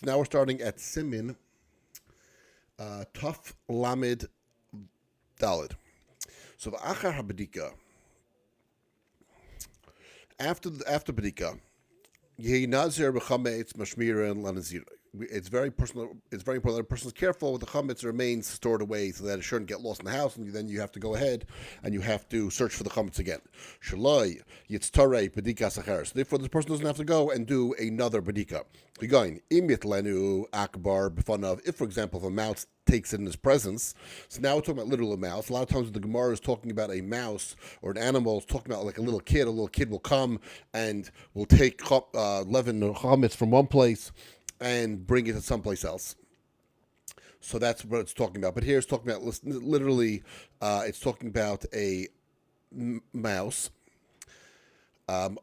Now we're starting at Simin, Tuf Lamed Dalid. So Achar Habedika, after Bedika, Yehi Nazir b'chametz mashmira and lanazir. It's very personal. It's very important that a person is careful with the chametz remains stored away so that it shouldn't get lost in the house, and then you have to go ahead and you have to search for the chametz again. Shaloi yitztarei bedika sacharis. Therefore, this person doesn't have to go and do another bedika. Again, imit lenu akbar b'fanav. If, for example, if a mouse takes it in his presence, so now we're talking about literal mouse. A lot of times the Gemara is talking about a mouse or an animal. It's talking about like a little kid. A little kid will come and will take leaven or chametz from one place and bring it to someplace else. So that's what it's talking about. But here it's talking about literally, it's talking about a mouse. Im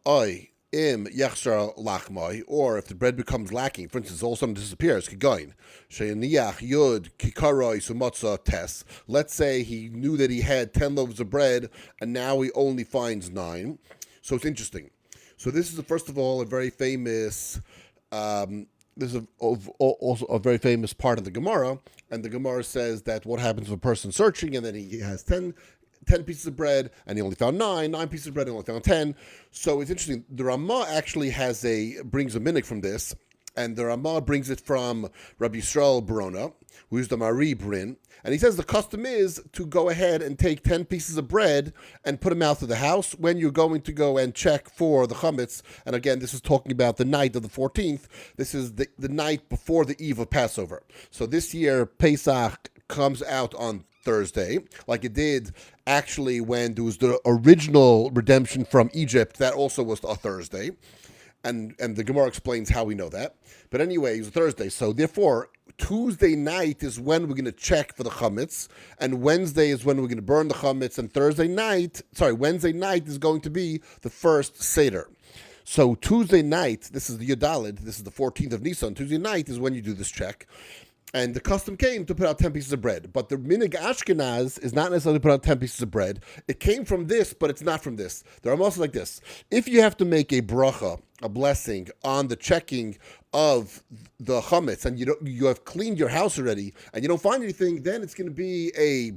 yachshar lachmai, or if the bread becomes lacking, for instance, all of a sudden disappears. Kigain sheyaniach yud kikaroi sumatza tes. Let's say he knew that he had 10 loaves of bread, and now he only finds 9. So it's interesting. So this is first of all a very famous. This is also a very famous part of the Gemara, and the Gemara says that what happens if a person searching and then he has 10 pieces of bread and he only found 9 pieces of bread and only found 10. So it's interesting. The Ramah actually brings a minhag from this, and the Ramah brings it from Rabbi Yisrael Barona, who is the Mari Brin, and he says the custom is to go ahead and take 10 pieces of bread and put them out of the house when you're going to go and check for the chametz. And again, this is talking about the night of the 14th. This is the night before the eve of Passover. So this year, Pesach comes out on Thursday, like it did actually when there was the original redemption from Egypt. That also was a Thursday. And the Gemara explains how we know that. But anyway, it's a Thursday. So therefore, Tuesday night is when we're going to check for the chametz, and Wednesday is when we're going to burn the chametz, and Wednesday night is going to be the first Seder. So Tuesday night, this is the Yudalid, this is the 14th of Nisan, Tuesday night is when you do this check. And the custom came to put out 10 pieces of bread. But the minhag Ashkenaz is not necessarily to put out 10 pieces of bread. It came from this, but it's not from this. There are also like this. If you have to make a bracha, a blessing, on the checking of the chametz, and you have cleaned your house already, and you don't find anything, then it's going to be a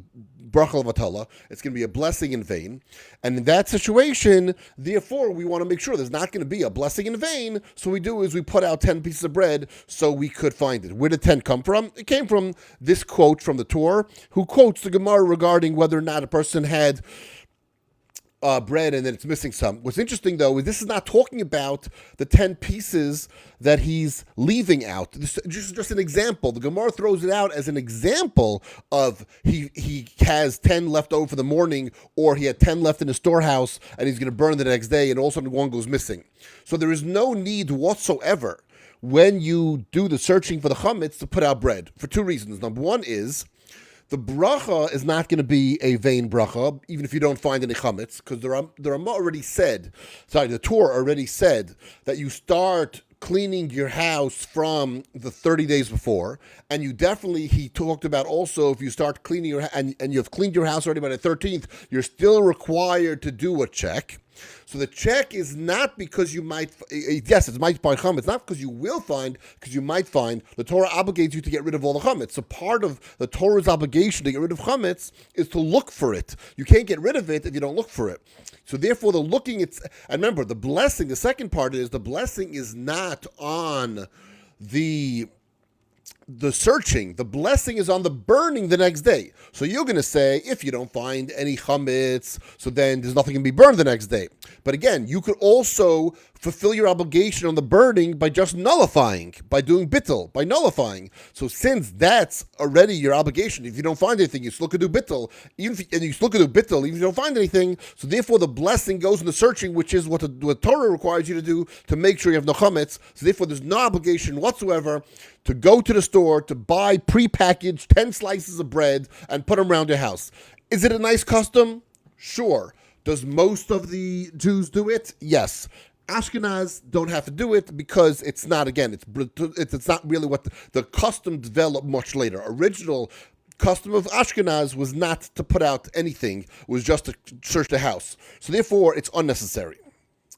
bracha levatala. It's going to be a blessing in vain. And in that situation, therefore, we want to make sure there's not going to be a blessing in vain. So what we do is we put out 10 pieces of bread so we could find it. Where did 10 come from? It came from this quote from the Tur, who quotes the Gemara regarding whether or not a person had bread and then it's missing some. What's interesting, though, is this is not talking about the 10 pieces that he's leaving out. This is just an example. The Gemara throws it out as an example of he has 10 left over for the morning, or he had 10 left in the storehouse and he's going to burn the next day, and all of a sudden one goes missing. So there is no need whatsoever when you do the searching for the chametz to put out bread for 2 reasons. Number one is the bracha is not going to be a vain bracha, even if you don't find any chametz, because the Ramah already said, the Tur already said that you start cleaning your house from the 30 days before, and he talked about also if you start cleaning your and you've cleaned your house already by the 13th, you're still required to do a check. So the check is not because you might, yes, it's might find chametz. It's not because you will find, because you might find. The Torah obligates you to get rid of all the chametz. So part of the Torah's obligation to get rid of chametz is to look for it. You can't get rid of it if you don't look for it. So therefore, the looking, and remember, the blessing, the second part is the blessing is not on the searching. The blessing is on the burning the next day. So you're going to say, if you don't find any chametz, so then there's nothing to be burned the next day. But again, you could also fulfill your obligation on the burning by just nullifying, by doing bittul, by nullifying. So since that's already your obligation, if you don't find anything, you still could do bittul, even if you don't find anything. So therefore, the blessing goes in the searching, which is what the Torah requires you to do to make sure you have no chametz. So therefore, there's no obligation whatsoever to go to the store to buy prepackaged 10 slices of bread and put them around your house. Is it a nice custom? Sure. Does most of the Jews do it? Yes. Ashkenaz don't have to do it because it's not, again, it's not really what the custom developed much later. Original custom of Ashkenaz was not to put out anything, was just to search the house. So therefore, it's unnecessary.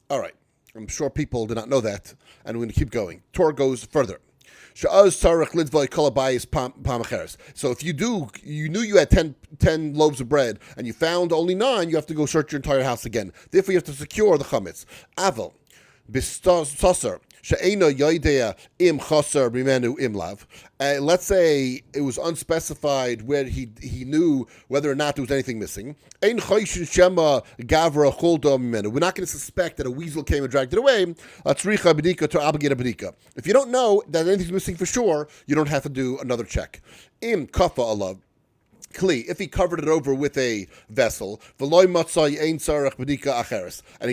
All right. I'm sure people do not know that, and we're going to keep going. Torah goes further. So if you knew you had 10 loaves of bread and you found only 9, you have to go search your entire house again. Therefore, you have to secure the chametz. Aval, bistoser. Let's say it was unspecified where he knew whether or not there was anything missing. We're not going to suspect that a weasel came and dragged it away. If you don't know that anything's missing for sure, you don't have to do another check. Kli, if he covered it over with a vessel, and he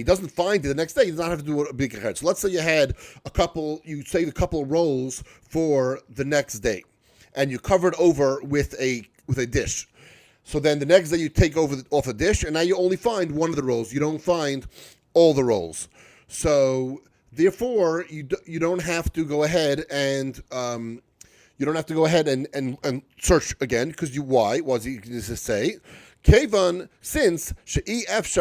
doesn't find it the next day, he does not have to do a bidika acheres. So let's say you saved a couple of rolls for the next day, and you covered over with a dish. So then the next day you take off the dish, and now you only find one of the rolls. You don't find all the rolls. So therefore, you don't have to go ahead and search again, because why? Was he going to say? Kevan, since it's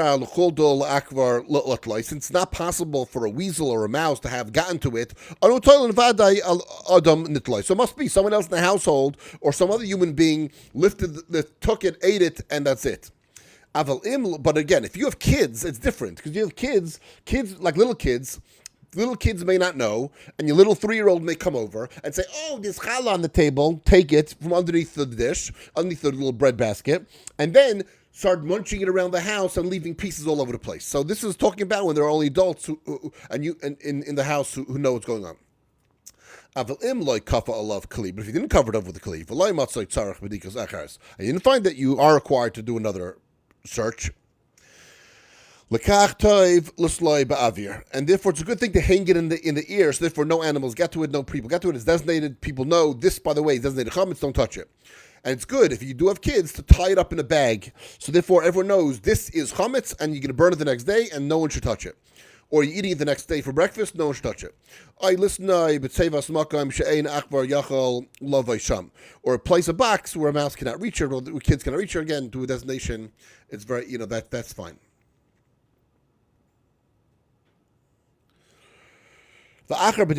not possible for a weasel or a mouse to have gotten to it, so it must be someone else in the household or some other human being took it, ate it, and that's it. But again, if you have kids, it's different, because you have kids like little kids may not know, and your little 3-year-old may come over and say, "Oh, there's challah on the table. Take it from underneath the dish, underneath the little bread basket," and then start munching it around the house and leaving pieces all over the place. So this is talking about when there are only adults in the house who know what's going on. But if you didn't cover it up with the kli, and you didn't find that, you are required to do another search. And therefore it's a good thing to hang it in the ear, so therefore no animals get to it, no people get to it. It's designated, people know this, by the way, is designated chametz, don't touch it. And it's good, if you do have kids, to tie it up in a bag, so therefore everyone knows this is chametz, and you're going to burn it the next day, and no one should touch it. Or you're eating it the next day for breakfast, no one should touch it. Or place a box where a mouse cannot reach it, or kids cannot reach it, again, do a designation. It's very, that's fine. And after the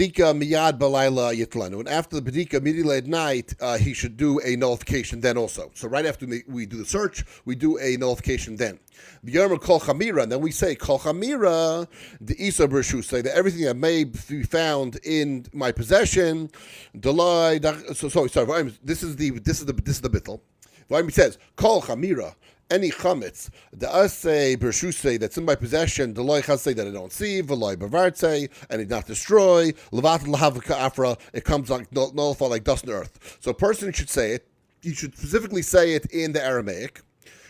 bedika immediately at night, he should do a nullification then also. So right after we do the search, we do a nullification then. And then we say kol chamira the isa b'reshus, say that everything that may be found in my possession. Sorry. This is the bittul. It says kol chamira. Any chametz, the asay bershusay that's in my possession, the loy chasay that I don't see, v'loy bavartay, and it not destroy, levat lahavka afra, it comes like nullified like dust and earth. So a person should say it. You should specifically say it in the Aramaic,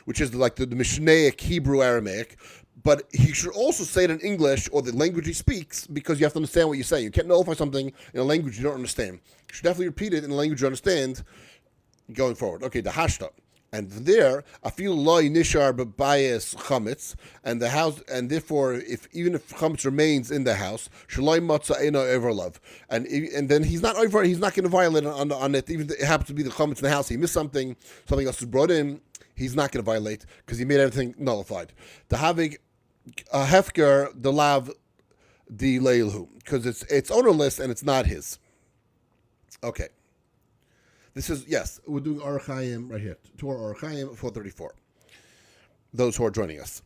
which is like the Mishnaic Hebrew Aramaic. But he should also say it in English or the language he speaks, because you have to understand what you're saying. You can't nullify something in a language you don't understand. You should definitely repeat it in a language you understand going forward. Okay, the hashta. And there, I feel loy nishar b'bayis chametz, and the house, and therefore, even if chametz remains in the house, shaloi matzah eino everlov, and then he's not going to violate on it, even if it happens to be the chametz in the house. He missed something else is brought in, he's not going to violate because he made everything nullified. The havig hefker the lav the leilhu, because it's ownerless and it's not his. Okay. This is, yes, we're doing Orach Chaim right here. Tur Orach Chaim 434. Those who are joining us.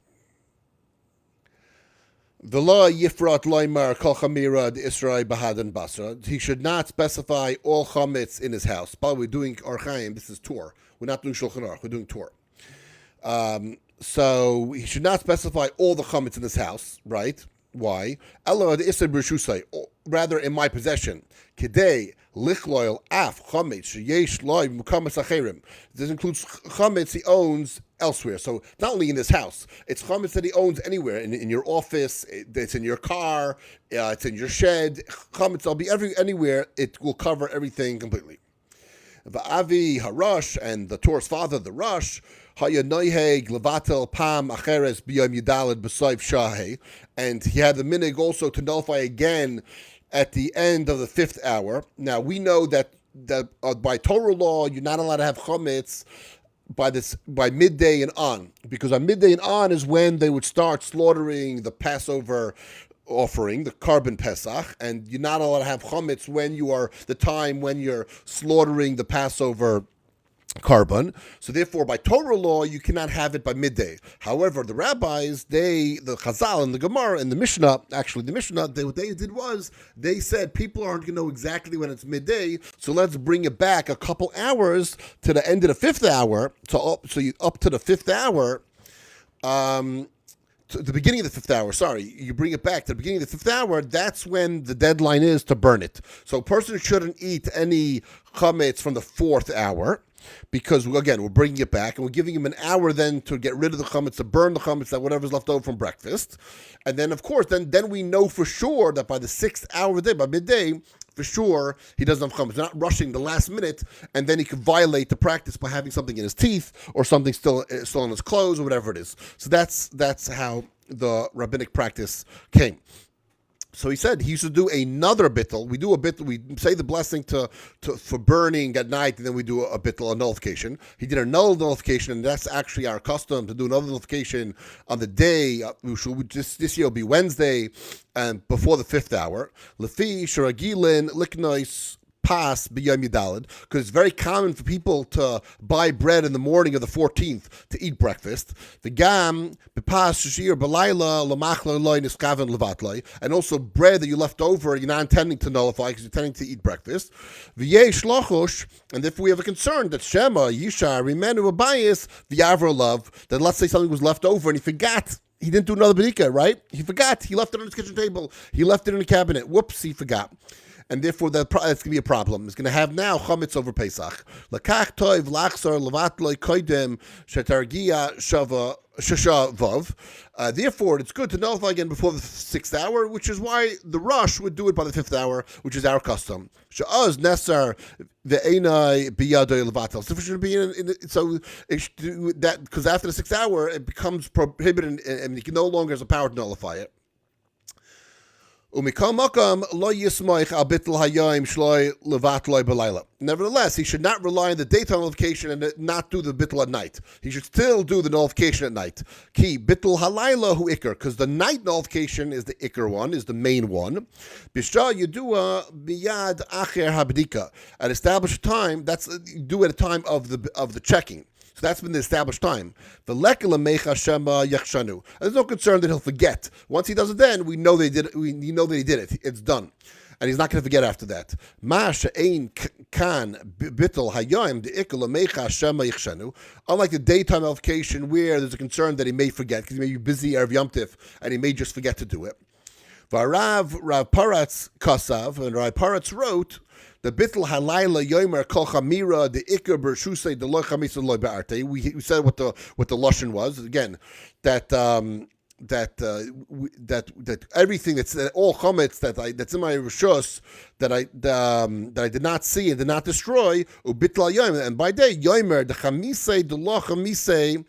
The law Yifrat Loimar Kol Chamira the Israel Bahadan Basra. He should not specify all chametz in his house. By the way, we're doing Orach Chaim, this is Tur. We're not doing Shulchan Aruch, we're doing Tur. So he should not specify all the chametz in his house, right? Why? Ella the Isra B'Reshusay, rather in my possession. Kidei lichloil af chametz sheyesh loy mukamas acherim. This includes chametz he owns elsewhere. So not only in this house, it's chametz that he owns anywhere. In your office, it's in your car, it's in your shed. Chametz will be anywhere. It will cover everything completely. Va'avi harash, and the Torah's father, the Rush, hayanoiheg levatel pam acheres b'yom yidaled b'soif shahei, and he had the minig also to nullify again at the end of the 5th hour. Now we know that by Torah law you're not allowed to have chametz by midday and on, because on midday and on is when they would start slaughtering the Passover offering, the carbon Pesach, and you're not allowed to have chametz when you're slaughtering the Passover carbon. So therefore, by Torah law, you cannot have it by midday. However, the rabbis, the Chazal and the Gemara and the Mishnah, what they did was, they said people aren't going to know exactly when it's midday, so let's bring it back a couple hours to the end of the fifth hour, up to the fifth hour, to the beginning of the fifth hour, you bring it back to the beginning of the fifth hour, that's when the deadline is to burn it. So a person shouldn't eat any chametz from the fourth hour, because, again, we're bringing it back, and we're giving him an hour then to get rid of the chametz, to burn the chametz, that whatever's left over from breakfast. And then, of course, then we know for sure that by the sixth hour of the day, by midday, for sure, he doesn't have chametz. Not rushing the last minute, and then he could violate the practice by having something in his teeth, or something still in his clothes, or whatever it is. So that's how the rabbinic practice came. So he said he used to do another bittul. We do a bittul. We say the blessing for burning at night, and then we do a bittul, a nullification. He did a nullification, and that's actually our custom to do another nullification on the day. This year will be Wednesday, and before the fifth hour. Lefi sharagilin liknois pas b'yom yidalid, because it's very common for people to buy bread in the morning of the 14th to eat breakfast. The gam b'pas shir b'layla l'machla loy niskaven levatlay, and also bread that you left over, you're not intending to nullify because you're intending to eat breakfast. V'yesh lochush, and if we have a concern that Shema Yishar Rimenu Abayis v'yavro love, that let's say something was left over and he forgot. He didn't do another bedika, right? He forgot. He left it on his kitchen table. He left it in the cabinet. Whoops, he forgot. And therefore, that's going to be a problem. It's going to have now chametz over Pesach. Lakach toiv lachzor levatloi koidem shetargia shava shashavav. Therefore, it's good to nullify again before the sixth hour, which is why the rush would do it by the fifth hour, which is our custom. Sha'az nesar ve'enai biyadoi levatel. So it should be that because after the sixth hour, it becomes prohibited, and you can no longer has the power to nullify it. Nevertheless, he should not rely on the daytime nullification and not do the bittul at night. He should still do the nullification at night. Ki bittul halayla hu ikr, because the night nullification is the ikr one, is the main one. Bishra yudua biyad acher habdika. At established time, that's do at a time of the checking. So that's been the established time. There's no concern that he'll forget. Once he does it, then we know they did it. We know that he did it. It's done, and he's not going to forget after that. Unlike the daytime nullification, where there's a concern that he may forget because he may be busy Erev Yom Tif and he may just forget to do it. Rav Paratz Kasav, and Rav Paratz wrote, the bittul halayla yomer kol chamira the ikar bershusay the loy chamisa loy be'arte. We said what the lashon was again, that everything that's all chametz that's in my rishus that I did not see and did not destroy ubitla yomer, and by day yomer the chamisay the lo chamisay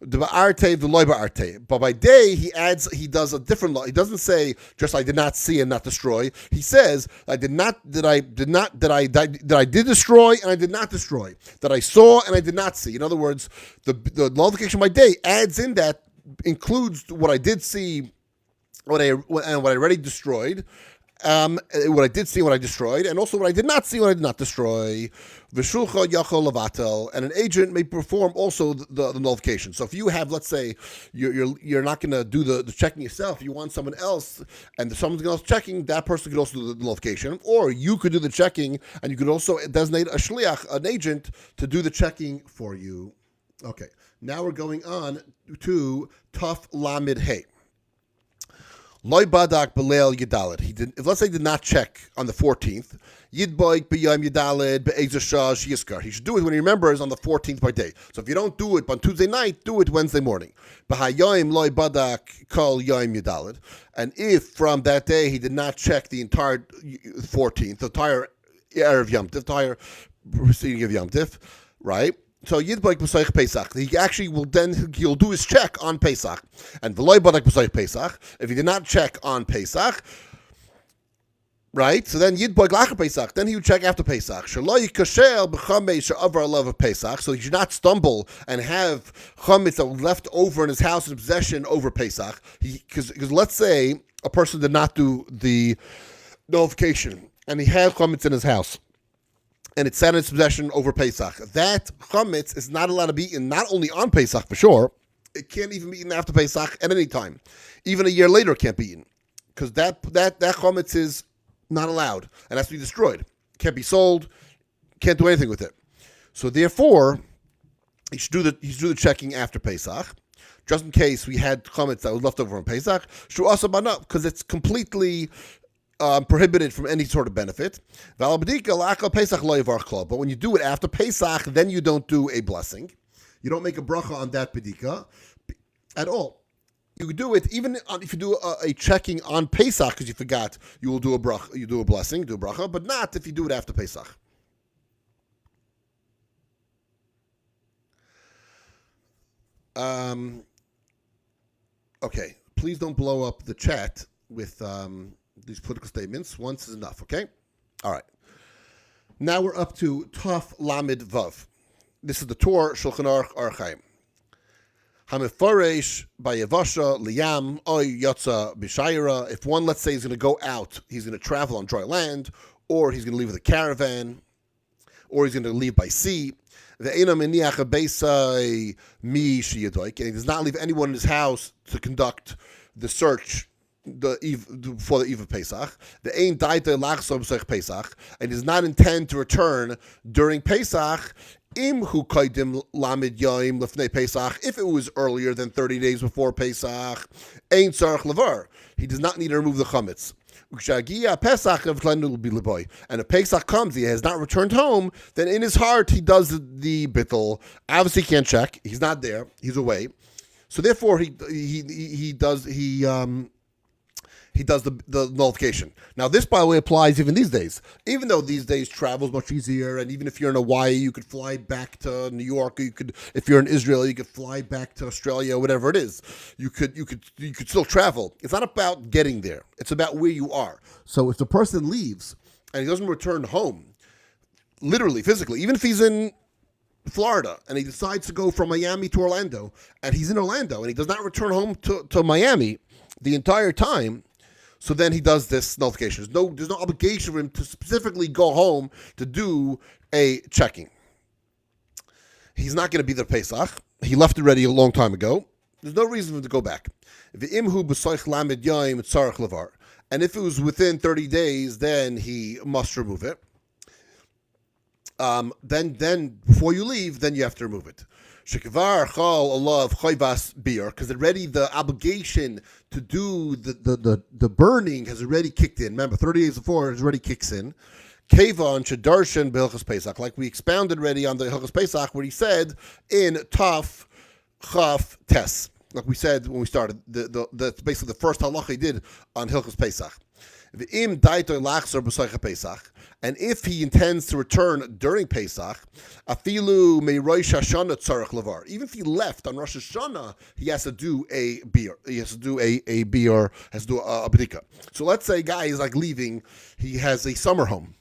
the ba'arte, the loy ba'arte. But by day, he does a different law. He doesn't say just I did not see and not destroy. He says I did destroy and I did not destroy. That I saw and I did not see. In other words, the nullification by day adds in that includes what I did see, what I already destroyed. What I did see, what I destroyed, and also what I did not see, what I did not destroy. V'shulcha yachol lavatel, and an agent may perform also the nullification. So if you have, let's say, you're not going to do the checking yourself, you want someone else, and someone else checking, that person could also do the nullification, or you could do the checking, and you could also designate a shliach, an agent, to do the checking for you. Okay, now we're going on to Tuf Lamed Hey. Loy badak b'leil yidalid. He did. If let's say he did not check on the 14th, yidboik b'yom yidalid be'ezer shash yiskar. He should do it when he remembers on the 14th by day. So if you don't do it on Tuesday night, do it Wednesday morning. B'hayoim loy badak kol yom yidalid. And if from that day he did not check the entire 14th, the entire Erev Yom Tif, the entire proceeding of Yom Tif, right? So Yidboik B'Soich Pesach. He'll do his check on Pesach. And V'loi Bodak B'Soich Pesach. If he did not check on Pesach, right? So then Yidboik Lacher Pesach. Then he would check after Pesach. Shaloi Kashel B'Chamei She'avar Alav of Pesach. So he should not stumble and have chametz that was left over in his house in possession over Pesach. Because let's say a person did not do the nullification, and he had chametz in his house, and it sat in his possession over Pesach. That chametz is not allowed to be eaten, not only on Pesach for sure, it can't even be eaten after Pesach at any time. Even a year later, it can't be eaten, because that chametz is not allowed and has to be destroyed. Can't be sold, can't do anything with it. So therefore, he should do the checking after Pesach, just in case we had chametz that was left over from Pesach. Because it's completely prohibited from any sort of benefit. But when you do it after Pesach, then you don't do a blessing. You don't make a bracha on that bedika at all. You do it even if you do a checking on Pesach because you forgot. You will do a bracha. You do a blessing, do a bracha, but not if you do it after Pesach. Okay, please don't blow up the chat with these political statements. Once is enough. Okay, all right. Now we're up to Taf Lamed Vav. This is the Tur Orach Chaim. Hamifaresh Bayavasha Liyam Oy Yotza Bishayra. If one, let's say, is going to go out, he's going to travel on dry land, or he's going to leave with a caravan, or he's going to leave by sea. The Eina Meniach Beisai Mi Shiyadoik, and he does not leave anyone in his house to conduct the search before the eve of Pesach. The Ein Daita Lachso B'Sech Pesach, and does not intend to return during Pesach. Imhu Kaidim Lamed Yaim Lefnei Pesach, if it was earlier than 30 days before Pesach, Ein Tzarech Levar, he does not need to remove the chametz. And if Pesach comes, he has not returned home, then in his heart he does the bittul. Obviously, he can't check; he's not there; he's away. So therefore, he does the nullification. Now, this, by the way, applies even these days. Even though these days travel is much easier, and even if you're in Hawaii, you could fly back to New York. Or you could, if you're in Israel, you could fly back to Australia, whatever it is. You could still travel. It's not about getting there. It's about where you are. So if the person leaves and he doesn't return home, literally, physically, even if he's in Florida and he decides to go from Miami to Orlando, and he's in Orlando and he does not return home to Miami the entire time, so then he does this nullification. There's no obligation for him to specifically go home to do a checking. He's not going to be there Pesach. He left already a long time ago. There's no reason for him to go back. And if it was within 30 days, then he must remove it. Then before you leave, then you have to remove it. Because already the obligation to do the burning has already kicked in. Remember, 30 days before it already kicks in. Kevan Shadarshan B'Hilchos Pesach, like we expounded already on the Hilchos Pesach, where he said in Taf Chaf Tes, like we said when we started. That's basically the first halacha he did on Hilchos Pesach. V'im daito lachzor b'soicha Pesach, and if he intends to return during Pesach, afilu meirosh Hashanah tzarech levar. Even if he left on Rosh Hashanah, he has to do a beer. He has to do a beer. Has to do a bedika. So let's say a guy is like leaving. He has a summer home,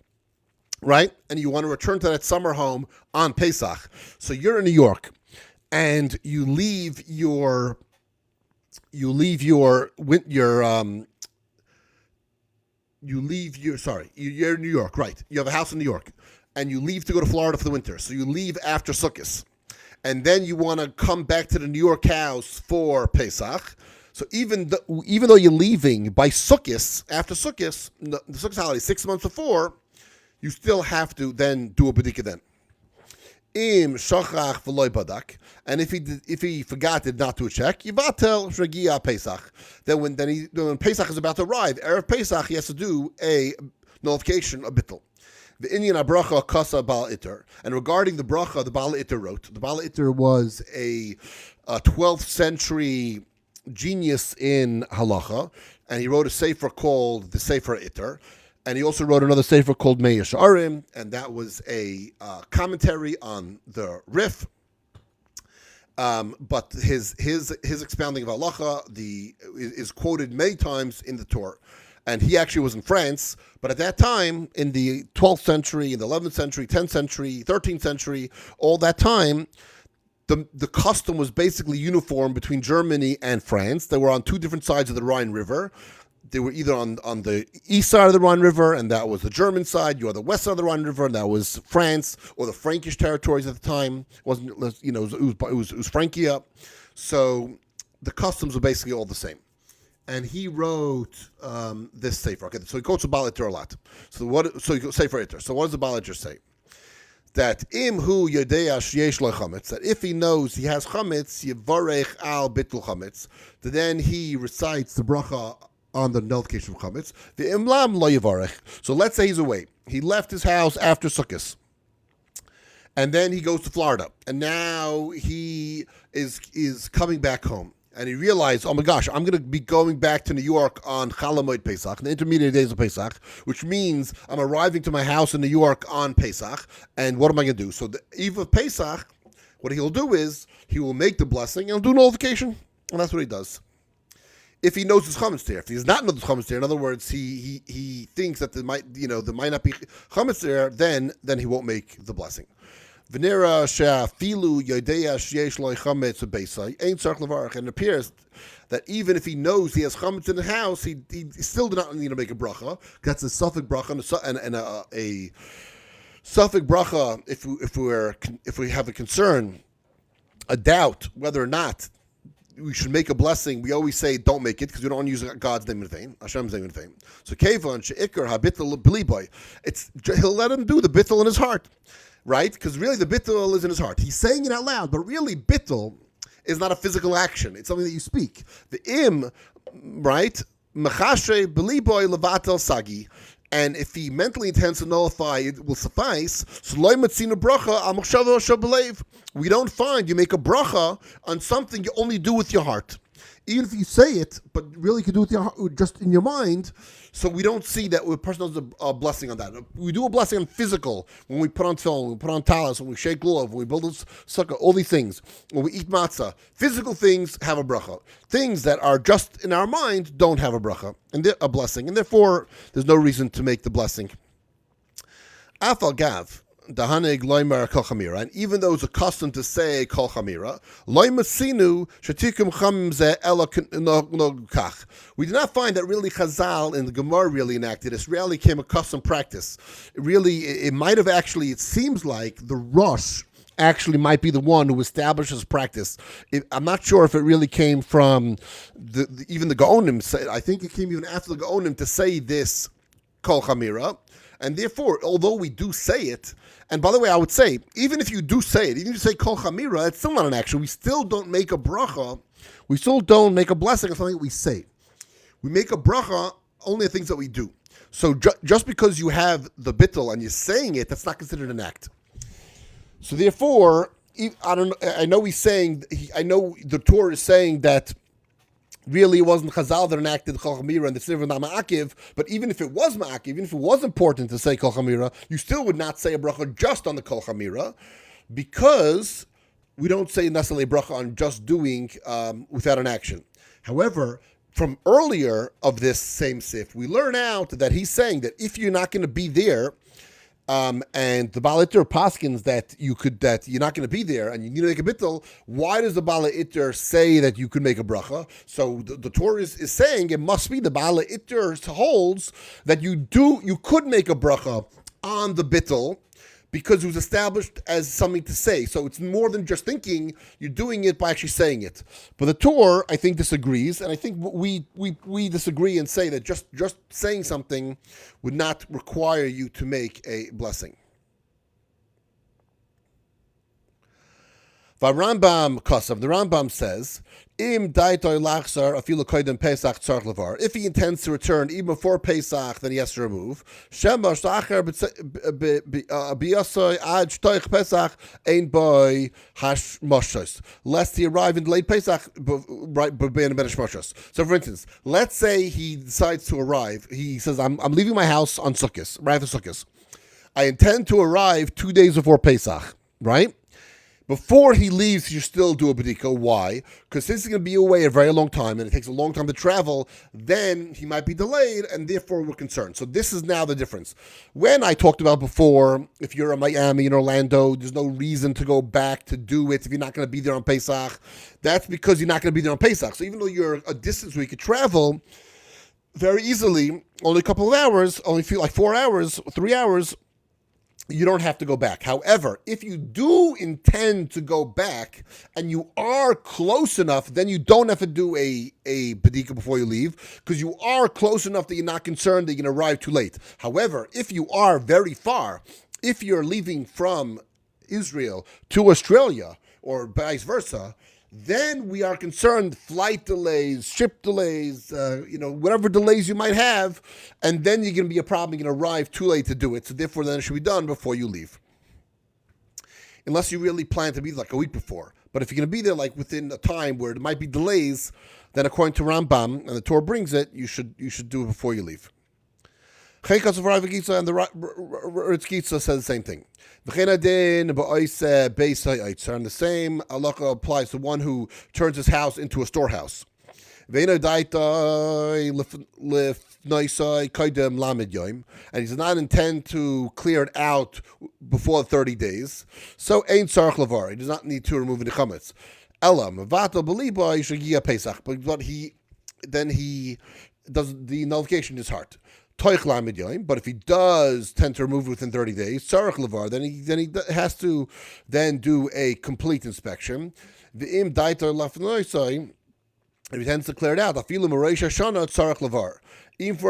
right? And you want to return to that summer home on Pesach. So you're in New York, and you're in New York, right? You have a house in New York, and you leave to go to Florida for the winter. So you leave after Sukkot, and then you want to come back to the New York house for Pesach. So even though you're leaving by Sukkot, after Sukkot, the Sukkot holiday, 6 months before, you still have to then do a bedika then. Im shachach v'loy badak, and if he forgot, did not do a check, yivatel shragia Pesach. Then when Pesach is about to arrive, erev Pesach, he has to do a nullification, a bittul. The Indian abracha kasa Baal Iter, and regarding the bracha, the Baal Iter wrote. The Baal Iter was a 12th century genius in halacha, and he wrote a sefer called the Sefer Iter. And he also wrote another sefer called Mei Yesharim, and that was a commentary on the Rif. But his expounding of halacha is quoted many times in the Torah. And he actually was in France, but at that time, in the 12th century, in the 11th century, 10th century, 13th century, all that time, the custom was basically uniform between Germany and France. They were on two different sides of the Rhine River. they were either on the east side of the Rhine River, and that was the German side. You are the west side of the Rhine River, and that was France or the Frankish territories at the time. It wasn't, it was Francia. So the customs were basically all the same. And he wrote this sefer. Okay, so he quotes a Baal Iter a lot. So he sefer Iter. So what does the Baal Iter say? That im hu yodea sheyesh lo chametz, that if he knows he has chametz, yivarech al bittul chametz, then he recites the bracha on the nullification of chametz. The imlam lo yivarech. So let's say he's away. He left his house after Sukkot, and then he goes to Florida, and now he is coming back home. And he realized, oh my gosh, I'm going to be going back to New York on Chalamoid Pesach, the intermediate days of Pesach, which means I'm arriving to my house in New York on Pesach. And what am I going to do? So the eve of Pesach, what he'll do is he will make the blessing and he'll do nullification. And that's what he does. If he knows his chametz there. If he does not know the chametz there, in other words, he thinks that there might not be chametz there, then he won't make the blessing. And it appears that even if he knows he has chametz in the house, he still do not need to make a bracha. That's a suffix bracha and a suffix bracha. If we have a concern, a doubt whether or not we should make a blessing, we always say don't make it because we don't want to use God's name in vain, Hashem's name in vain. So Kevon she'ikar habitl b'liboy, he'll let him do the bittul in his heart. Right? Because really the bittul is in his heart. He's saying it out loud, but really bittul is not a physical action. It's something that you speak. The im, right? Mechashe beliboy levatel sagi. And if he mentally intends to nullify, it will suffice. We don't find you make a bracha on something you only do with your heart. Even if you say it, but really you can do it with your heart, just in your mind. So we don't see that a person does a blessing on that. We do a blessing on physical, when we put on tefillin, when we put on talis, when we shake lulav, when we build a sukkah, all these things. When we eat matzah, physical things have a bracha. Things that are just in our mind don't have a bracha, and they're a blessing. And therefore, there's no reason to make the blessing. Afal gav. Dahanig loimer kol chamira, and even though it's accustomed to say kol chamira, loimer sinu shetikum chamim ze ela kach. We do not find that really Chazal in the Gemara really enacted this. Really became a custom practice. It might have actually. It seems like the Rosh actually might be the one who establishes practice. I'm not sure if it really came from even the Gaonim. I think it came even after the Gaonim to say this kol chamira. And therefore, although we do say it, and by the way, I would say, even if you do say it, even if you say kol chamira, it's still not an action. We still don't make a bracha. We still don't make a blessing on something that we say. We make a bracha only on things that we do. So just because you have the bittul and you're saying it, that's not considered an act. So therefore, I know the Torah is saying that really, it wasn't Chazal that enacted Kol Chamira and the Sivir not Ma'akiv, but even if it was Ma'akiv, even if it was important to say Kol Chamira, you still would not say a bracha just on the Kol Chamira, because we don't say necessarily a bracha on just doing without an action. However, from earlier of this same sif, we learn out that he's saying that if you're not going to be there, and the Baal Iter paskins that you're not going to be there and you need to make a bittul, why does the Baal Iter say that you could make a bracha? So the Torah is saying it must be the Baal Iter holds that you could make a bracha on the bittul because it was established as something to say. So it's more than just thinking, you're doing it by actually saying it. But the Torah, I think, disagrees, and I think we disagree and say that just saying something would not require you to make a blessing. The Rambam says, if he intends to return even before Pesach, then he has to remove. Lest he arrive in late Pesach. So for instance, let's say he decides to arrive. He says, I'm leaving my house on Sukkot, right after Sukkot. I intend to arrive 2 days before Pesach, right? Before he leaves, you still do a bedika. Why? Because since he's going to be away a very long time, and it takes a long time to travel, then he might be delayed, and therefore we're concerned. So this is now the difference. When I talked about before, if you're in Miami, in Orlando, there's no reason to go back to do it if you're not going to be there on Pesach. That's because you're not going to be there on Pesach. So even though you're a distance where you could travel, very easily, only a couple of hours, only feel like 4 hours, 3 hours, you don't have to go back. However, if you do intend to go back and you are close enough, then you don't have to do a bedika before you leave, because you are close enough that you're not concerned that you're going to arrive too late. However, if you are very far, if you're leaving from Israel to Australia or vice versa, then we are concerned flight delays, ship delays, whatever delays you might have, and then you're going to be a problem. You're going to arrive too late to do it. So therefore, then it should be done before you leave, unless you really plan to be like a week before. But if you're going to be there like within a time where there might be delays, then according to Rambam and the Torah brings it, you should do it before you leave. And the Ritz Gitza says the same thing. And the same halacha applies to one who turns his house into a storehouse. And he does not intend to clear it out before 30 days. So ein tzarich lavar. He does not need to remove the chametz. But he does the nullification in his heart. But if he does tend to remove it within 30 days, then he has to then do a complete inspection. If he tends to clear it out, even for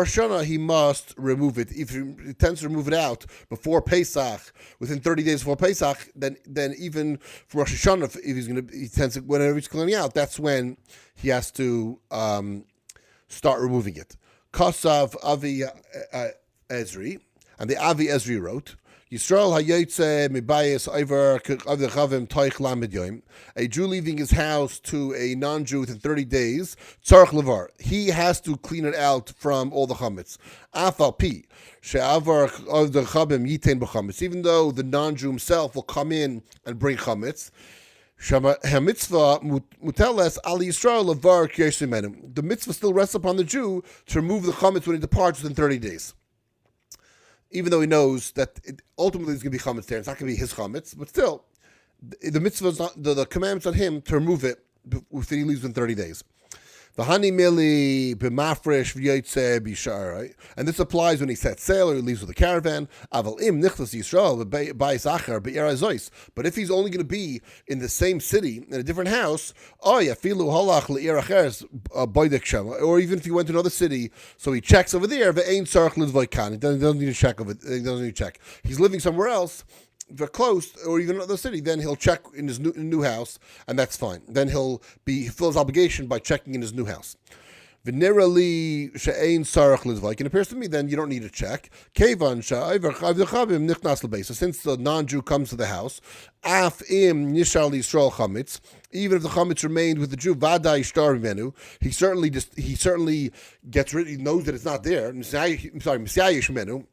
Shana, he must remove it. If he tends to remove it out before Pesach, within 30 days before Pesach, then even for Rosh Hashanah, whenever he's clearing out, that's when he has to start removing it. Kosav Avi Ezri, and the Avi Ezri wrote, Yisrael hayotze mibayis over chavim toich lamed yom. A Jew leaving his house to a non-Jew within 30 days, tzarich levar. He has to clean it out from all the chametz. Afal pi she'avar of the chavim yitain b'chametz. Even though the non-Jew himself will come in and bring chametz. The mitzvah still rests upon the Jew to remove the chametz when he departs within 30 days. Even though he knows that ultimately there's going to be chametz there, it's not going to be his chametz, but still, the mitzvah is not, the commandment's on him to remove it within he leaves in 30 days. V'hani mili b'mafresh v'yotze b'shar, right? And this applies when he sets sail or he leaves with a caravan. Aval im nichlas Yisrael b'bayis acher b'ir hazois. But if he's only going to be in the same city in a different house, afilu halach le'ir acheres boydek shema, or even if he went to another city, so he checks over there. Ve'ein tzarich lidvoikan. He doesn't need to check over. He doesn't need to check. He's living somewhere else. If they're close, or even another city, then he'll check in his new house, and that's fine. Then he'll fulfill his obligation by checking in his new house. V'nirali she'ein sarach lidvayk. It appears to me then you don't need to check. Kevan she'ayver chav dechavim nichnas l'beis. So since the non-Jew comes to the house, af im nishal Yisrael chametz. Even if the chametz remained with the Jew, vaday shtar menu. He certainly gets rid. He knows that it's not there. Misyayish menu.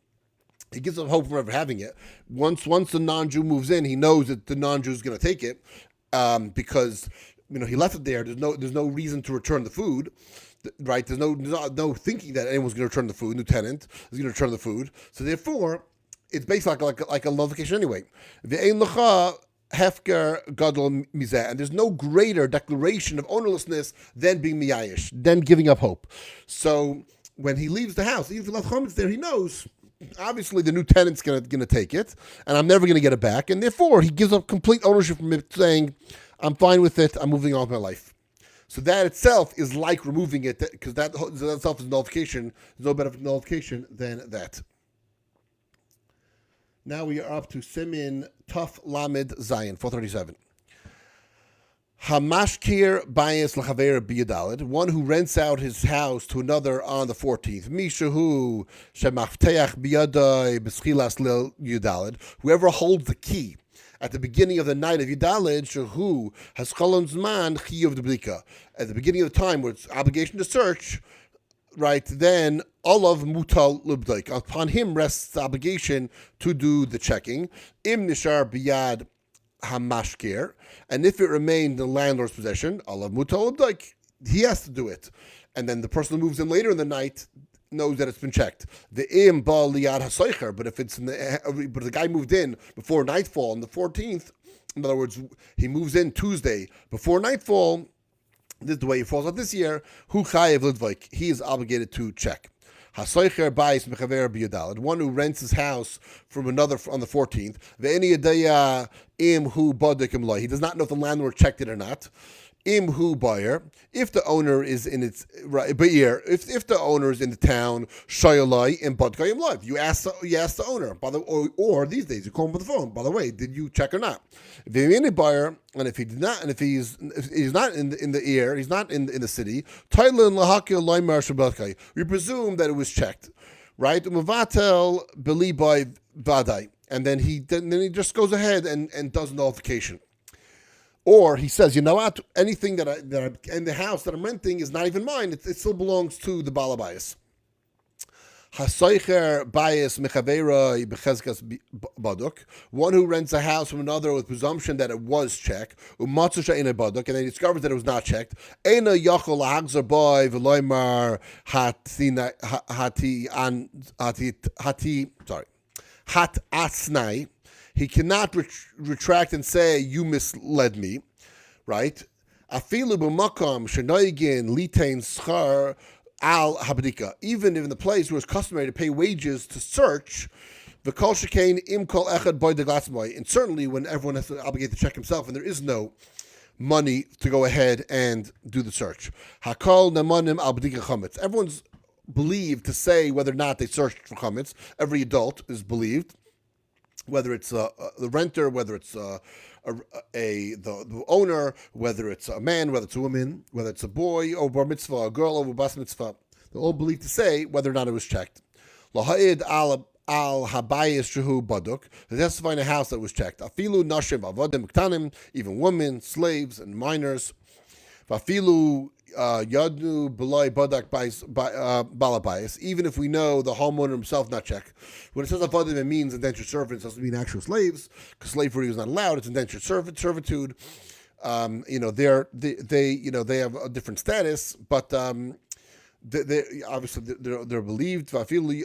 He gives up hope from ever having it. Once the non-Jew moves in, he knows that the non-Jew is going to take it because he left it there. There's no reason to return the food, right? There's no thinking that anyone's going to return the food. New tenant is going to return the food. So therefore, it's basically like a nullification anyway. Ve'ein lecha hefker gadol mizeh, and there's no greater declaration of ownerlessness than being miyayish, than giving up hope. So when he leaves the house, even if he left chametz there, he knows. Obviously, the new tenant's going to take it, and I'm never going to get it back. And therefore, he gives up complete ownership from it, saying, I'm fine with it, I'm moving on with my life. So that itself is like removing it, because that itself is nullification. There's no better nullification than that. Now we are up to Simin Tuf Lamed Zayin, 437. Hamashkir bayis l'chaver biyadalid, one who rents out his house to another on the 14th. Mishahu shemafteach biyadai b'schilas lil yudalid, whoever holds the key at the beginning of the night of Yudalid, shehu haschalon zman chiyuv deblika. At the beginning of the time where it's obligation to search, right, then olav mutal lubdaik. Upon him rests the obligation to do the checking. Im nishar biyad hamashkir, and if it remained in the landlord's possession, alav mutal lubdaik, he has to do it. And then the person who moves in later in the night knows that it's been checked. The im bal liyad hasoicher, but if the guy moved in before nightfall on the 14th, in other words, he moves in Tuesday before nightfall, This is the way he falls out this year. Hu chayev lidvaik. He is obligated to check. Hasoicher bayis mechaver biyadal. One who rents his house from another on the 14th. Ve'eni yadaya im hu bodek im loy. He does not know if the landlord checked it or not. Im hu buyer, if the owner is in its right, but here, if the owner is in the town, shayalai in bodkayim live. You ask the owner, by the or these days you call him by the phone. By the way, did you check or not? If he's in a buyer, and if he did not, and if he's not in the ear, he's not in the city. We presume that it was checked, right? Umavatel beli by vadai, and then he just goes ahead and does nullification. Or he says, you know what? Anything that I in the house that I'm renting is not even mine. It still belongs to the balabayas. Hasoicher bayis mechavera bechezkas baduk. One who rents a house from another with presumption that it was checked, umatzusha in a baduk, and then he discovers that it was not checked. Eina yachol lahagzar boy v'loymar hat asnai. He cannot retract and say, you misled me, right? Afilu b'makam shenoigin litain schar al habdika. Even in the place where it's customary to pay wages to search, v'kol shekain im kol echad boy deglatzmoy. And certainly when everyone has to obligate to check himself and there is no money to go ahead and do the search. Hakol namanim al b'dika chametz. Everyone's believed to say whether or not they searched for chametz. Every adult is believed. Whether it's the renter, whether it's the owner, whether it's a man, whether it's a woman, whether it's a boy or bar mitzvah, a girl over bas mitzvah, they're all believed to say whether or not it was checked. Laha'id al habayis shehu baduk. They testify in a house that was checked. Afilu nashim avodim ktanim, even women, slaves, and minors. Vafilu yadnu belay badak balabayis. Even if we know the homeowner himself not check. When it says avodim, it means indentured servants. It doesn't mean actual slaves, because slavery is not allowed. It's indentured servitude. They have a different status, but they obviously they're believed. Even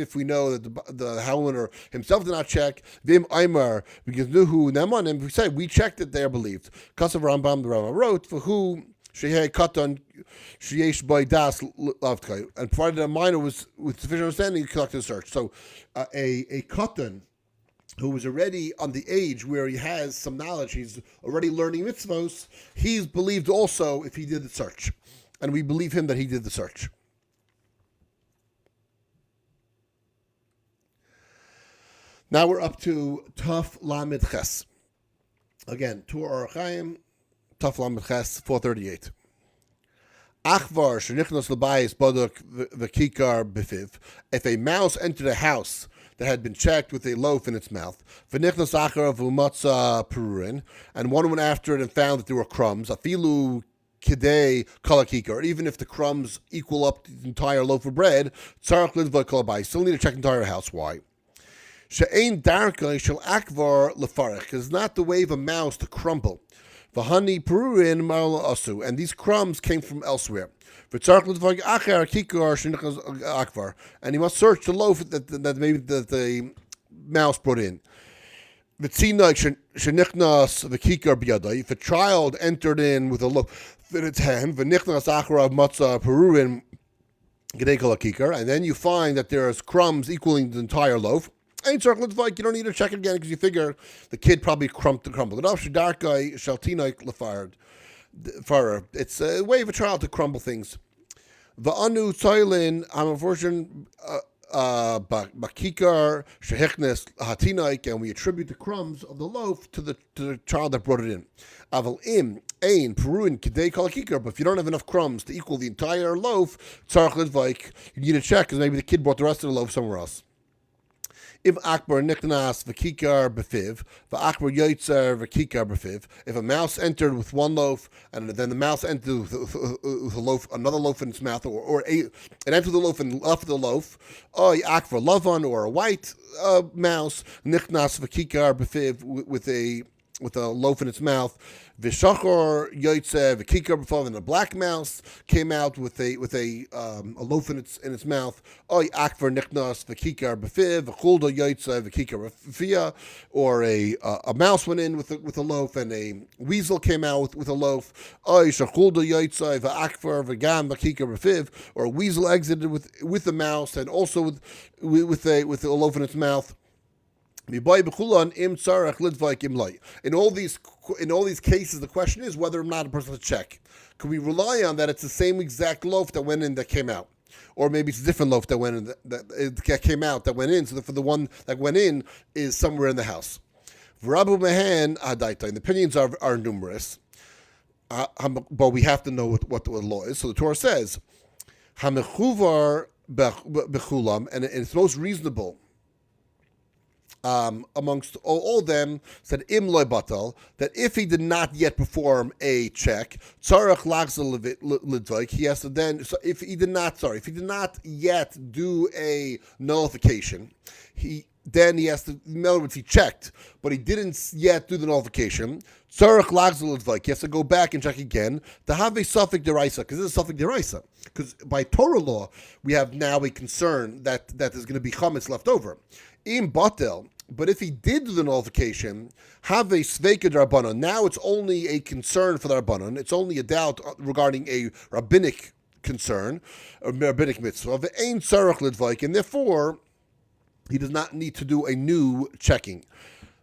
if we know that the homeowner himself did not check, vim aimer because nuhu nemanim. We say we checked it, they are believed. Kasav Rambam, the Rambam wrote for who shehei katan sheyesh by das lavtkai, and provided a minor was with sufficient understanding, he conducted a search. So a katan who was already on the age where he has some knowledge, he's already learning mitzvos, he's believed also if he did the search. And we believe him that he did the search. Now we're up to Taf Lamed Ches. Again, Tur Orach Chaim, Taf Lamed Ches, 438. Achvar shenichnos l'bayis bodok v'kikar b'fiv. If a mouse entered a house that had been checked with a loaf in its mouth, v'nichnos achar v'umatza perurin, and one went after it and found that there were crumbs, afilu kidei kalakikar, even if the crumbs equal up the entire loaf of bread, tzarach lidva kolabai, still need to check the entire house. Why? She'ein darka shel akvar lefarech, because it's not the way of a mouse to crumble. V'hani perurin marla asu, and these crumbs came from elsewhere. And he must search the loaf that maybe the mouse brought in. If a child entered in with a loaf in its hand, and then you find that there's crumbs equaling the entire loaf, you don't need to check it again because you figure the kid probably crumbled it up. It's a way of a child to crumble things. Va'anu toilin amavorsion bakikar shehechnes hatinaik, and we attribute the crumbs of the loaf to the child that brought it in. Aval im ein peruin kidei kalakikar, but if you don't have enough crumbs to equal the entire loaf, tzarach lidvaik, you need to check because maybe the kid brought the rest of the loaf somewhere else. If Akbar niknas v'kikar b'fiv, v'akbar yoitzer v'kikar b'fiv. If a mouse entered with one loaf, and then the mouse entered with a loaf, another loaf in its mouth, it entered the loaf and left the loaf, Akbar lavan, or a white mouse, niknas v'kikar b'fiv, with a loaf in its mouth. V'shachor yoytze v'kikar b'fav, and a black mouse came out with a loaf in its mouth. Oy akvar nichnas v'kikar b'fiv v'chulda yoytze v'kikar b'fia, or a mouse went in with a loaf, and a weasel came out with a loaf. Oy shachulda yoytze v'akvar v'gam v'kikar b'fiv, or a weasel exited with a mouse and also with a loaf in its mouth. In all these cases, the question is whether or not a person has to check. Can we rely on that it's the same exact loaf that went in that came out? Or maybe it's a different loaf that went in that came out that went in, so for the one that went in is somewhere in the house. And the opinions are numerous, but we have to know what the law is. So the Torah says, and it's most reasonable amongst all them, said im loy batal, that if he did not yet perform a check, tzarach lachzor lidvok, he has to then. So if he did not yet do a nullification, he has to. In other words, he checked, but he didn't yet do the nullification. Tzarach lachzor lidvok, he has to go back and check again to have a suffix deraisa, because this is a suffix deraisa. Because by Torah law, we have now a concern that there's going to be chametz left over. Im batel. But if he did do the nullification, have a sveika d'Rabbanan. Now it's only a concern for the Rabbanan. It's only a doubt regarding a rabbinic concern, a rabbinic mitzvah. Ve'ein tzarach lidvok, and therefore he does not need to do a new checking.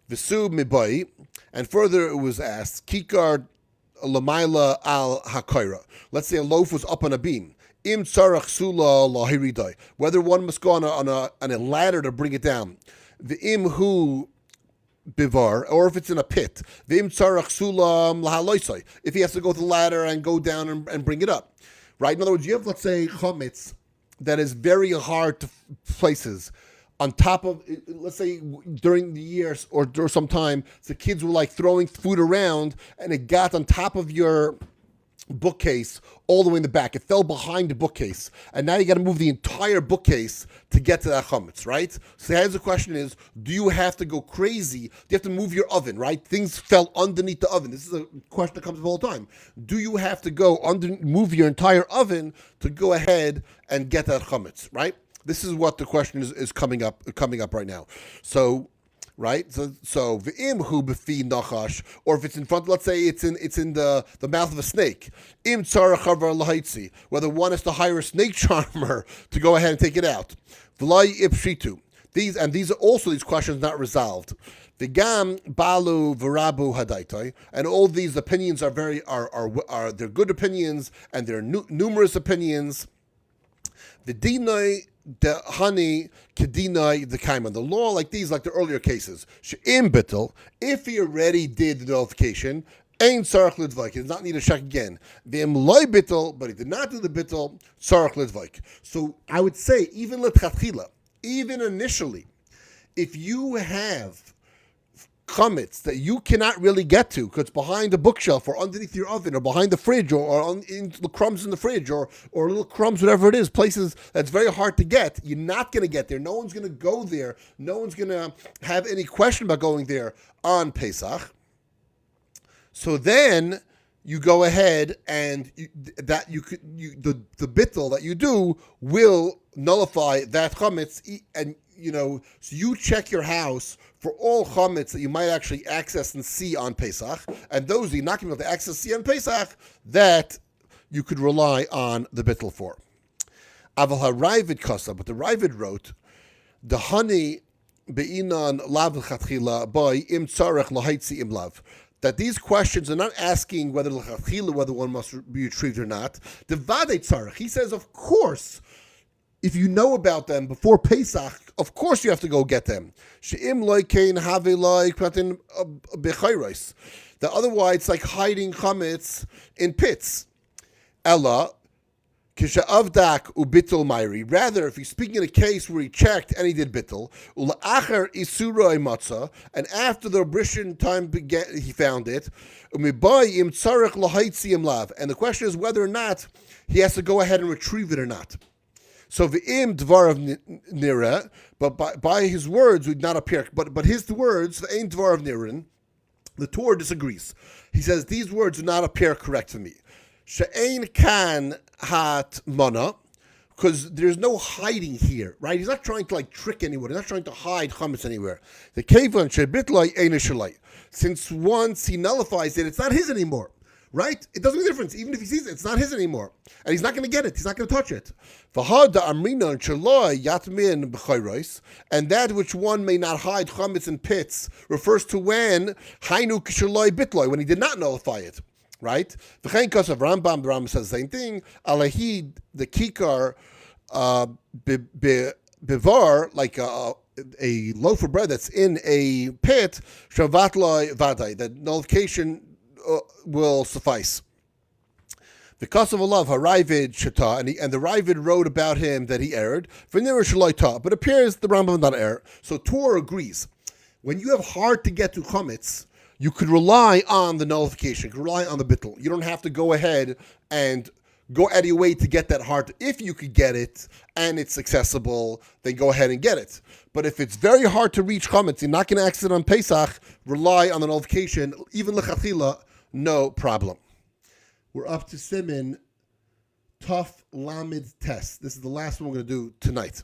V'su mibai, and further it was asked, kikar lamaila al hakoira. Let's say a loaf was up on a beam. Im tzarach sula lahiridai. Whether one must go on a ladder to bring it down. The imhu bivar, or if it's in a pit. The im tzarach sulam lahaloisai. If he has to go to the ladder and go down and bring it up, right? In other words, you have, let's say, chametz that is very hard to places on top of. Let's say during the years or some time, the kids were like throwing food around, and it got on top of your bookcase all the way in the back. It fell behind the bookcase, and now you got to move the entire bookcase to get to that chametz, right? So here's the question: is do you have to go crazy? Do you have to move your oven, right? Things fell underneath the oven. This is a question that comes up all the time. Do you have to go move your entire oven to go ahead and get that chametz, right? This is what the question is coming up right now. So. Right, so v'im hu b'fi nachash, or if it's in front, let's say it's in the mouth of a snake. Im tzarach chavar lahaitzi, whether one has to hire a snake charmer to go ahead and take it out. V'lai ipshitu. These are also these questions not resolved. V'gam balu v'rabu hadaitai, and all these opinions are they're good opinions, and they're numerous opinions. V'dinai the honey kedinai the kaiman. The law like these, like the earlier cases. She'im bittel, if he already did the nullification, ain tzarach lidvok, he does not need to check again. V'im loy bittel, but he did not do the bittel, tzarach lidvok. So I would say, even l'tchatchila, even initially, if you have chametz that you cannot really get to because it's behind a bookshelf or underneath your oven or behind the fridge or in the crumbs in the fridge or little crumbs, whatever it is, places that's very hard to get, you're not going to get there. No one's going to go there. No one's going to have any question about going there on Pesach. So then you go ahead and the bittul that you do will nullify that chametz, and so you check your house for all chametz that you might actually access and see on Pesach, and those that you're not going to be able to access and see on Pesach, that you could rely on the bittul for. Aval ha'Ravid kasa, but the Ravid wrote, the honey be'inan lav l'chatchila by im tzarech lahaitzi im lav. That these questions are not asking whether one must be retrieved or not. The Vadei Tzarech, he says, of course, if you know about them before Pesach, of course you have to go get them. She'im loikein have like patin bechayros. That otherwise it's like hiding chametz in pits. Ella kishaavdak ubitul mayri. Rather, if he's speaking in a case where he checked and he did bittul, ulaacher isura matzah, and after the ablution time began, he found it. Umibayim tzarech lahaitzi lav. And the question is whether or not he has to go ahead and retrieve it or not. So v'im dvar of nira, but by his words would not appear. But his words, the ain dvar of nirin, The Tur disagrees. He says these words do not appear correct to me. She'ein kan hat mana, because there's no hiding here, right? He's not trying to trick anyone. He's not trying to hide chametz anywhere. The kevan shebitlai ein shalai. Since once he nullifies it, it's not his anymore, right? It doesn't make a difference. Even if he sees it, it's not his anymore, and he's not going to get it. He's not going to touch it. V'hada amrina shalai yatmin b'chayros, and that which one may not hide chametz in pits refers to when hainu kishalai bitlai, when he did not nullify it. Right? The Rambam says the same thing. Alahid, the kikar, bivar, like a loaf of bread that's in a pit, shavatloi vadai, that nullification will suffice. The Kasav Alav Haravid Shata, and the Ravid wrote about him that he erred. V'nira shalaita, but appears the Rambam did not err. So Tur agrees. When you have hard to get to chametz, you could rely on the nullification, you could rely on the bittul. You don't have to go ahead and go out of your way to get that heart. If you could get it and it's accessible, then go ahead and get it. But if it's very hard to reach chametz, you're not going to exit on Pesach, rely on the nullification, even lechatchila, no problem. We're up to Siman Tuf Lamed Test. This is the last one we're going to do tonight.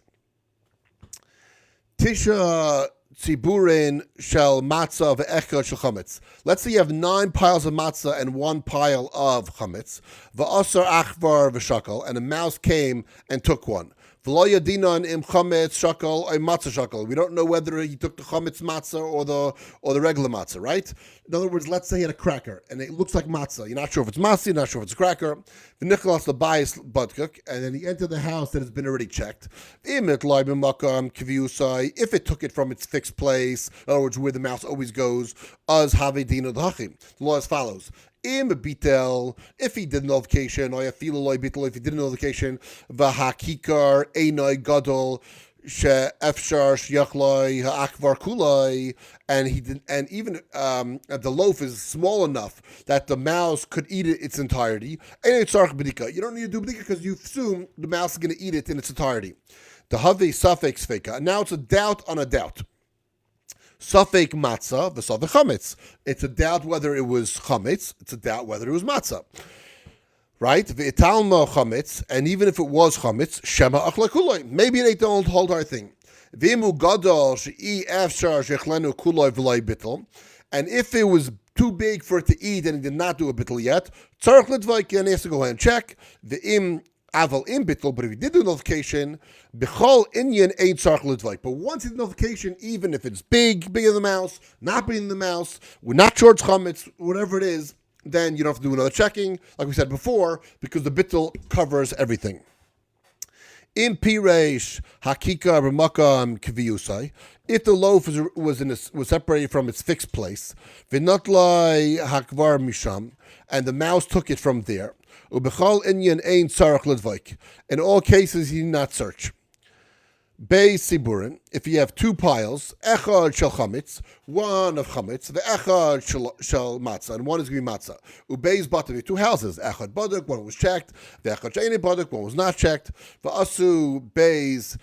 Tisha Tziburin shel matzah ve'echad shel chametz. Let's say you have 9 piles of matzah and 1 pile of chametz. Va'asar achvar v'shakal, and a mouse came and took one. V'lo yadinan im chametz shakal or matzah shakal. We don't know whether he took the chametz matzah or the regular matzah, right? In other words, let's say he had a cracker and it looks like matzah. You're not sure if it's matzah, you're not sure if it's a cracker. V'nichlas l'bayis badkuk, and then he entered the house that has been already checked. If it took it from its fixed place, in other words, where the mouse always goes, az havedina d'hachim. The law as follows. If he did nullification, or if he did nullification, v'hakikar einai gadol she'efshar sheyachloi ha'akvar kuloi, and he did, and even the loaf is small enough that the mouse could eat it its entirety. You don't need to do b'dika because you assume the mouse is going to eat it in its entirety. The have suffix feka. Now it's a doubt on a doubt. Safek matzah, v'safek chametz. It's a doubt whether it was chametz. It's a doubt whether it was matzah. Right? V'italma chametz, and even if it was chametz, shema achla kuloi. Maybe they don't hold our thing. V'imu gadol she'i efshar shechlenu kuloi v'loi bittel. And if it was too big for it to eat and it did not do a bittel yet, tzarich lidvaik, and he has to go ahead and check. V'im aval in bittel, but if he did do notification, b'chol inyan ain't tzarich lidvaik. But once he did notification, even if it's bigger than the mouse, not bigger than the mouse, we're not short chametz, whatever it is, then you don't have to do another checking, like we said before, because the bittel covers everything. In pireish hakika b'makam kviyusai, if the loaf was separated from its fixed place, v'notlai hakvar misham, and the mouse took it from there, ubechal inyan ein tzarich lidvaik. In all cases, he did not search. Bei siburin, if you have 2 piles, echad shel chametz, one of chametz, ve'echad shel matzah, and one is going to be matzah. Ubei's bottom, 2 houses, echad baduk, one was checked, ve'echad she'eni baduk, one was not checked, ve'asu bei's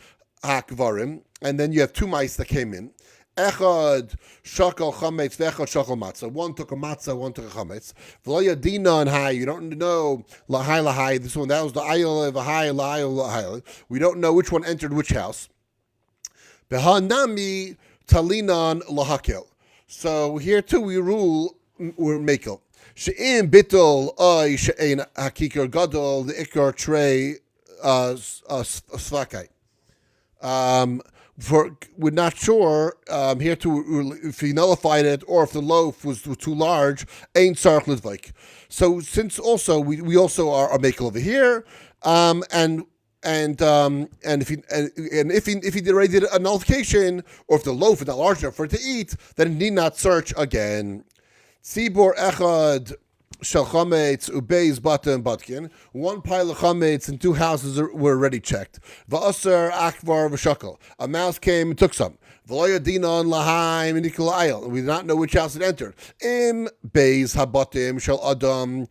hakvarim, and then you have 2 mice that came in. Echad shakal chametz, ve'echad shakal matzah. One took a matzah, one took a chametz. V'lo yadina and hai. You don't know lahai lahai. This one, that was the ayol lahai lahai lahai. We don't know which one entered which house. Behanami talinan lahakel. So here too we rule we're makel. She'im bitol ay she'ein hakikar gadol the ikar trey svakai. We're not sure here to if he nullified it or if the loaf was too large. Ain't tzarich lidvaik. So since also we also are a makel over here, and if he already did a nullification, or if the loaf is not large enough for it to eat, then he need not search again. Tzibor echad shel chametz ubei's batan batkin. 1 pile of chametz and 2 houses were already checked. Va'aser akvar v'shakal. A mouse came and took some. V'lo yadinan lahaim nikol ayil. We did not know which house it entered. Im beis habatim shel adam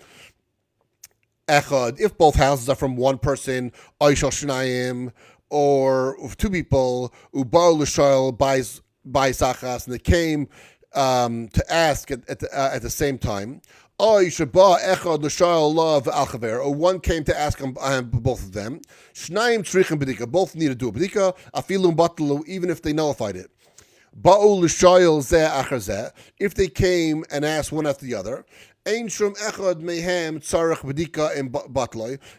echad. If both houses are from one person, ay shel shnayim, or 2 people, ubar l'shayil by sachas, and they came to ask at the same time. Or one came to ask both of them. Both need to do a bedika, even if they nullified it. If they came and asked one after the other,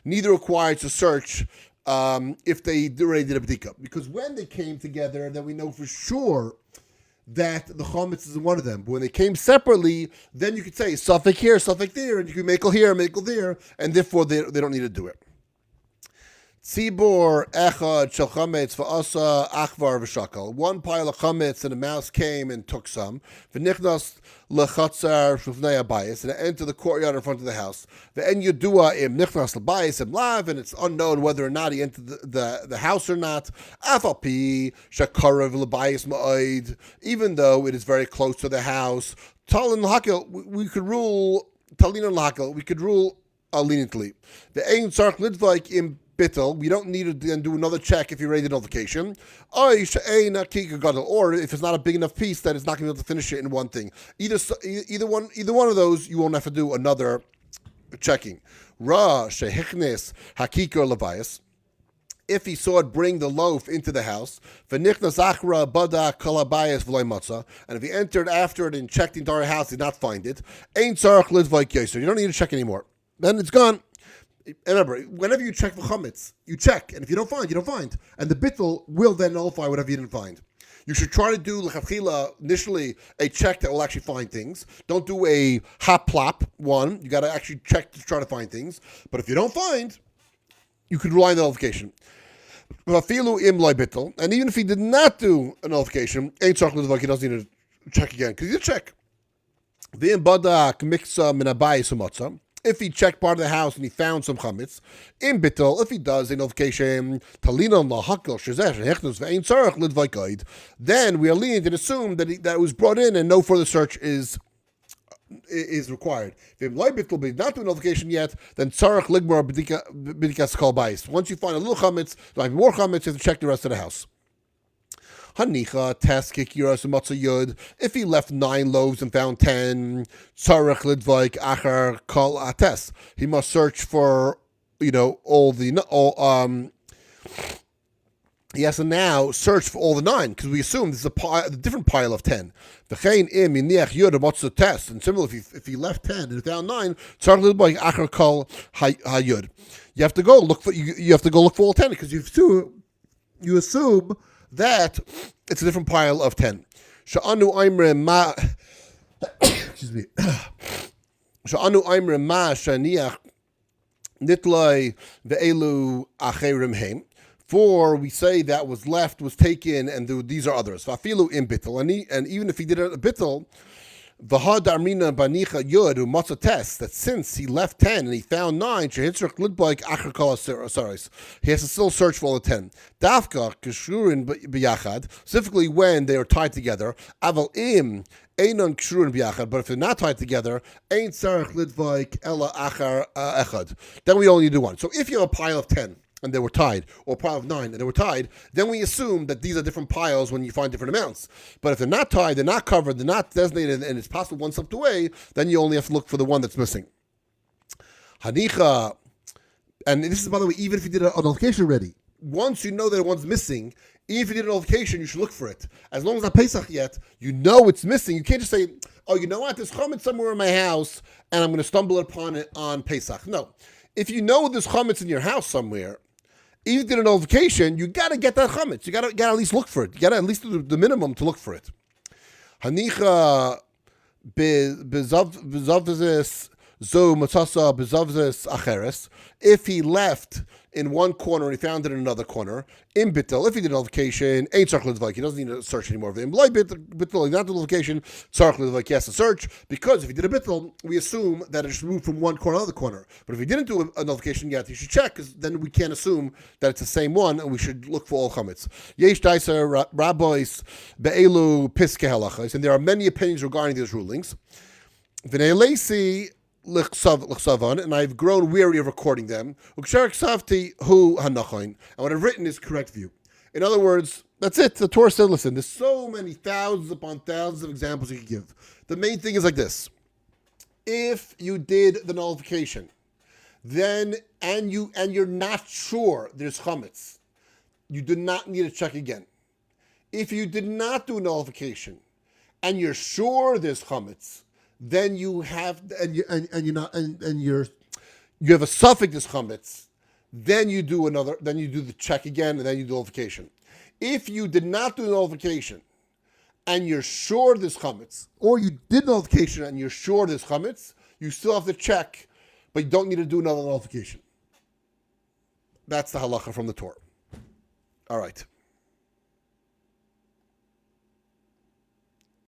neither required to search if they already did a bedika. Because when they came together, then we know for sure that the chametz is in one of them. But when they came separately, then you could say suffix here, suffix there, and you can makel here, makel there, and therefore they don't need to do it. Tzibor echad shel chametz v'asa achvar v'shakal. One pile of chametz and a mouse came and took some. V'nichnas lechatzar shufnei abayis, and it entered the courtyard in front of the house. V'en yudua im nichnas l'bayis im lav, and it's unknown whether or not he entered the house or not. Afal pi shakarav l'bayis ma'oid, even though it is very close to the house. Talin l'hakel, we could rule talin l'hakel, we could rule leniently. V'ein tzarch lidvaik im bittel, we don't need to then do another check if you read the notification. Or if it's not a big enough piece that it's not going to be able to finish it in one thing. Either one of those, you won't have to do another checking. Ra shehichnis hakikar levias. If he saw it bring the loaf into the house, and if he entered after it and checked the entire house, did not find it, you don't need to check anymore. Then it's gone. Remember, whenever you check for chametz, you check, and if you don't find, you don't find. And the bittul will then nullify whatever you didn't find. You should try to do lechatchila initially a check that will actually find things. Don't do a hop plop one. You got to actually check to try to find things. But if you don't find, you could rely on the nullification. And even if he did not do a nullification, he doesn't need to check again because you check. If he checked part of the house and he found some chametz in bittul, if he does a notification, then we are lenient and assume that that was brought in and no further search is required. If bittul but not do a notification yet, then tzarach ligmar b'dikas kol bais. Once you find a little chametz, there might be more chametz, you have to check the rest of the house. Hanicha, test, kikiras, matzah yud. If he left 9 loaves and found 10, tzarech lidvaik achar kol ates. He must search for, he has to now search for all the 9 because we assume this is a different pile of 10. V'chein im yiniach yud matzah test. And similarly, if he left 10 and found 9, tzarech lidvaik achar kol hayud. You have to go look for all 10 because you assume that it's a different pile of 10. Sha'anu aimre ma excuse me. Sha'anu aimre ma shaniach nitlai ve'elu acherim heim. For we say that was left was taken, and these are others. Vafilu im bittel, and even if he did a bittel, v'ha darmina banicha yud u'matzah test, that since he left 10 and he found 9, shehitzrach lidbaik acher kol asaris, he has to still search for all the 10. Dafka k'shurin b'yachad, specifically when they are tied together. Aval im einon k'shurin b'yachad, but if they're not tied together, ein tzarech lidbaik ela acher echad. Then we only do one. So if you have a pile of 10 and they were tied, or a pile of 9 and they were tied, then we assume that these are different piles when you find different amounts. But if they're not tied, they're not covered, they're not designated, and it's possible one slipped away, then you only have to look for the one that's missing. Hanicha, and this is, by the way, even if you did a nullification already, once you know that one's missing, even if you did a nullification, you should look for it. As long as it's not Pesach yet, you know it's missing. You can't just say, oh, you know what, there's chametz somewhere in my house, and I'm going to stumble upon it on Pesach. No. If you know there's chametz in your house somewhere, even if you did a nullification, you got to get that chametz. You got to at least look for it. You got to at least do the minimum to look for it. Hanicha bezavzes zo matzasa bezavzes acheres. If he left in one corner and he found it in another corner, in bittel, if he did nullification, ain't tzarech lidvaik. He doesn't need to search anymore. If bittel, he not do nullification, tzarech lidvaik, he has to search, because if he did a bittel, we assume that it should move from one corner to the other corner. But if he didn't do a nullification yet, he should check, because then we can't assume that it's the same one, and we should look for all chametz. Yesh daisa rabbis be'elu piskei halachos, and there are many opinions regarding these rulings. V'nei leisi and I've grown weary of recording them. And what I've written is correct view. In other words, That's it. The Torah said, listen, there's so many thousands upon thousands of examples you could give. The main thing is like this. If you did the nullification, then and you're not sure there's chametz, you do not need to check again. If you did not do nullification and you're sure there's chametz, then you have you have a suffix there's chametz, then you do the check again, and then you do nullification. If you did not do nullification and you're sure there's chametz, or you did nullification and you're sure there's chametz, you still have to check, but you don't need to do another nullification. That's the halacha from the Torah. All right.